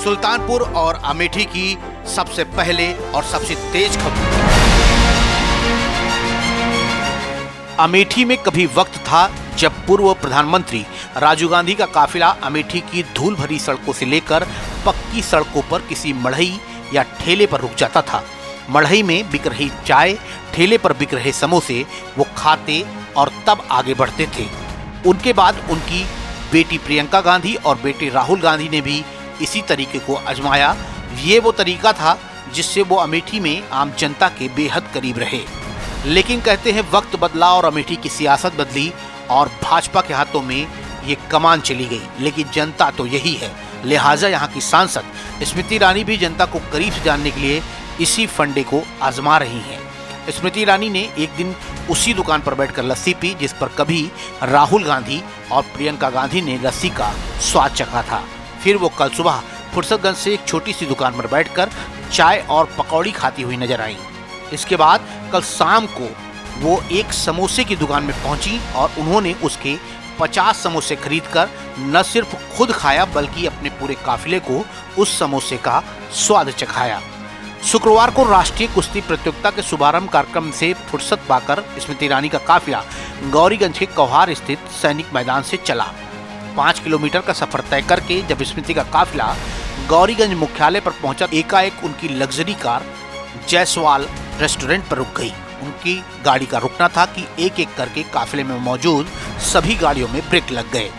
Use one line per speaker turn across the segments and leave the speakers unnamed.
सुल्तानपुर और अमेठी की सबसे पहले और सबसे तेज खबर। अमेठी में कभी वक्त था जब पूर्व प्रधानमंत्री राजीव गांधी का काफिला अमेठी की धूल भरी सड़कों से लेकर पक्की सड़कों पर किसी मढ़ई या ठेले पर रुक जाता था। मढ़ई में बिक रही चाय, ठेले पर बिक रहे समोसे वो खाते और तब आगे बढ़ते थे। उनके बाद उनकी बेटी प्रियंका गांधी और बेटे राहुल गांधी ने भी इसी तरीके को आजमाया। ये वो तरीका था जिससे वो अमेठी में आम जनता के बेहद करीब रहे। लेकिन कहते हैं वक्त बदला और अमेठी की सियासत बदली और भाजपा के हाथों में ये कमान चली गई। लेकिन जनता तो यही है, लिहाजा यहाँ की सांसद स्मृति ईरानी भी जनता को करीब से जानने के लिए इसी फंडे को आजमा रही हैं। स्मृति ईरानी ने एक दिन उसी दुकान पर बैठकर लस्सी पी जिस पर कभी राहुल गांधी और प्रियंका गांधी ने लस्सी का स्वाद चखा था। फिर वो कल सुबह फुर्सतगंज से एक छोटी सी दुकान पर बैठकर चाय और पकौड़ी खाती हुई नजर आई। इसके बाद कल शाम को वो एक समोसे की दुकान में पहुंची और उन्होंने उसके 50 समोसे खरीदकर न सिर्फ खुद खाया बल्कि अपने पूरे काफिले को उस समोसे का स्वाद चखाया। शुक्रवार को राष्ट्रीय कुश्ती प्रतियोगिता के शुभारंभ कार्यक्रम से फुर्सत पाकर स्मृति ईरानी का काफिला गौरीगंज के कौहार स्थित सैनिक मैदान से चला। 5 किलोमीटर का सफर तय करके जब स्मृति का काफिला गौरीगंज मुख्यालय पर पहुंचा, एकाएक उनकी लग्जरी कार जायसवाल रेस्टोरेंट पर रुक गई। उनकी गाड़ी का रुकना था कि एक एक करके काफिले में मौजूद सभी गाड़ियों में ब्रेक लग गए।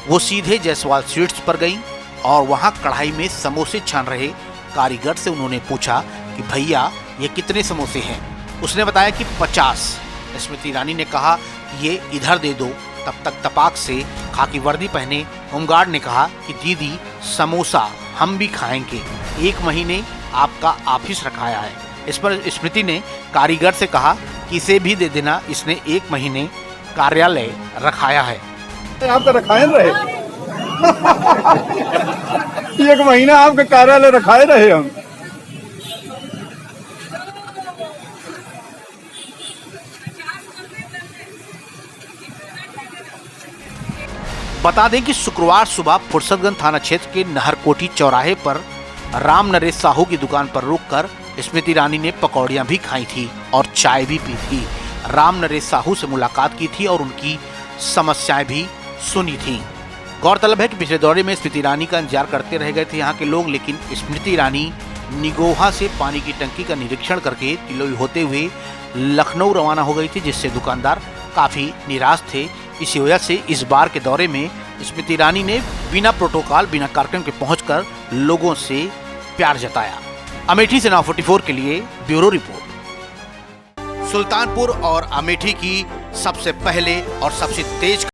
वो सीधे जायसवाल स्वीट्स पर गई और वहां कढ़ाई में समोसे छान रहे कारीगर से उन्होंने पूछा कि भैया ये कितने समोसे हैं। उसने बताया कि 50। स्मृति ईरानी ने कहा कि ये इधर दे दो। तब तक तपाक से खाकी वर्दी पहने होमगार्ड ने कहा कि दीदी समोसा हम भी खाएंगे, 1 महीने आपका ऑफिस रखाया है। इस पर स्मृति ने कारीगर से कहा कि इसे भी दे देना, इसने 1 महीने कार्यालय रखाया है।
आपका रखाए रहे 1 महीना आपके कार्यालय रखाए रहे हम।
बता दें कि शुक्रवार सुबह फुर्सतगंज थाना क्षेत्र के नहरकोठी चौराहे पर राम नरेश साहू की दुकान पर रुककर स्मृति ईरानी ने पकौड़ियां भी खाई थी और चाय भी पी थी। राम नरेश साहू से मुलाकात की थी और उनकी समस्याएं भी सुनी थी। गौरतलब है कि पिछले दौरे में स्मृति ईरानी का इंतजार करते रह गए थे यहाँ के लोग, लेकिन स्मृति ईरानी निगोहा से पानी की टंकी का निरीक्षण करके तिलोई होते हुए लखनऊ रवाना हो गई थी, जिससे दुकानदार काफी निराश थे। इसी वजह से इस बार के दौरे में स्मृति ईरानी ने बिना प्रोटोकॉल, बिना कार्यक्रम के पहुंचकर लोगों से प्यार जताया। अमेठी से नाउ 44 के लिए ब्यूरो रिपोर्ट। सुल्तानपुर और अमेठी की सबसे पहले और सबसे तेज